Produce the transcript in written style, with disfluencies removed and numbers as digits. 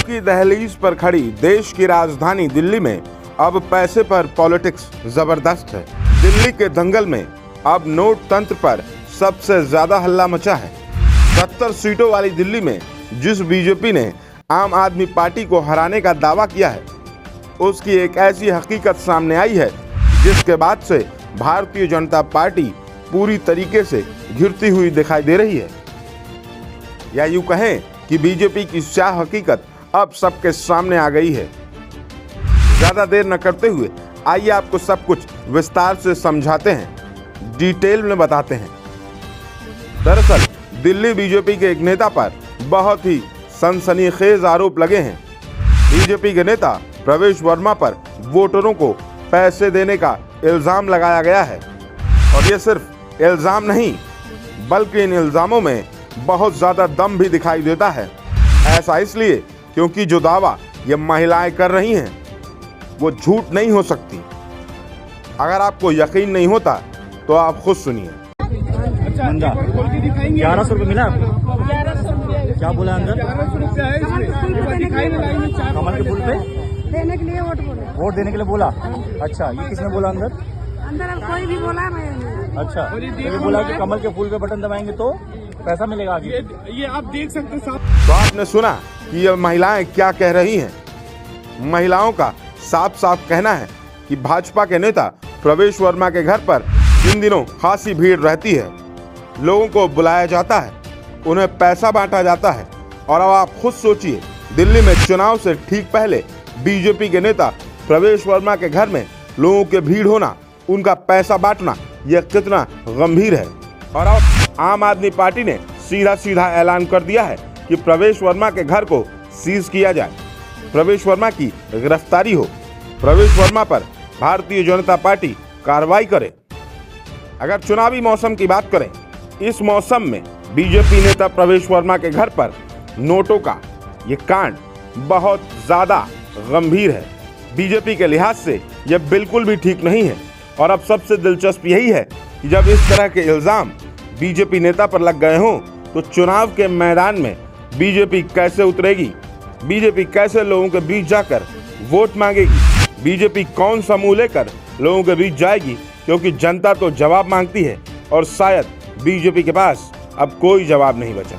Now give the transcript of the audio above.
की दहलीज पर खड़ी देश की राजधानी दिल्ली में अब पैसे पर पॉलिटिक्स जबरदस्त है। दिल्ली के दंगल में अब नोट तंत्र पर सबसे ज्यादा हल्ला मचा है। 70 सीटों वाली दिल्ली में जिस बीजेपी ने आम आदमी पार्टी को हराने का दावा किया है, उसकी एक ऐसी हकीकत सामने आई है जिसके बाद से भारतीय जनता पार्टी पूरी तरीके से घिरती हुई दिखाई दे रही है। या यूं कहें कि बीजेपी की स्याह हकीकत अब सबके सामने आ गई है। ज्यादा देर न करते हुए आइए आपको सब कुछ विस्तार से समझाते हैं, डिटेल में बताते हैं। दरअसल दिल्ली बीजेपी के एक नेता पर बहुत ही सनसनीखेज आरोप लगे हैं। बीजेपी के नेता प्रवेश वर्मा पर वोटरों को पैसे देने का इल्जाम लगाया गया है। और ये सिर्फ इल्जाम नहीं, बल्कि इन इल्जामों में बहुत ज्यादा दम भी दिखाई देता है। ऐसा इसलिए क्योंकि जो दावा ये महिलाएं कर रही हैं वो झूठ नहीं हो सकती। अगर आपको यकीन नहीं होता तो आप खुद सुनिए। 1100 रुपये मिला आपको? 1100 रुपये। क्या बोला अंदर? 1100 रुपये है कमल के फूल पे देने के लिए वोट देने के लिए बोला। अच्छा, ये किसने बोला अंदर? अंदर कोई भी बोला मैं। अच्छा, तो ये बोला कि कमल के फूल पे बटन दबाएंगे तो पैसा मिलेगा आगे। ये आप देख सकते हैं। तो आपने सुना कि ये महिलाएं क्या कह रही हैं। महिलाओं का साफ साफ कहना है कि भाजपा के नेता प्रवेश वर्मा के घर पर इन दिनों खासी भीड़ रहती है। लोगों को बुलाया जाता है, उन्हें पैसा बांटा जाता है। और अब आप खुद सोचिए, दिल्ली में चुनाव से ठीक पहले बीजेपी के नेता प्रवेश वर्मा के घर में लोगों के भीड़ होना, उनका पैसा बांटना, यह कितना गंभीर है। और अब आम आदमी पार्टी ने सीधा सीधा ऐलान कर दिया है कि प्रवेश वर्मा के घर को सीज किया जाए, प्रवेश वर्मा की गिरफ्तारी हो, प्रवेश वर्मा पर भारतीय जनता पार्टी कार्रवाई करे। अगर चुनावी मौसम की बात करें, इस मौसम में बीजेपी नेता प्रवेश वर्मा के घर पर नोटों का ये कांड बहुत ज्यादा गंभीर है। बीजेपी के लिहाज से यह बिल्कुल भी ठीक नहीं है। और अब सबसे दिलचस्प यही है कि जब इस तरह के इल्जाम बीजेपी नेता पर लग गए हों तो चुनाव के मैदान में बीजेपी कैसे उतरेगी, बीजेपी कैसे लोगों के बीच जाकर वोट मांगेगी, बीजेपी कौन सा मुंह लेकर लोगों के बीच जाएगी, क्योंकि जनता तो जवाब मांगती है और शायद बीजेपी के पास अब कोई जवाब नहीं बचा।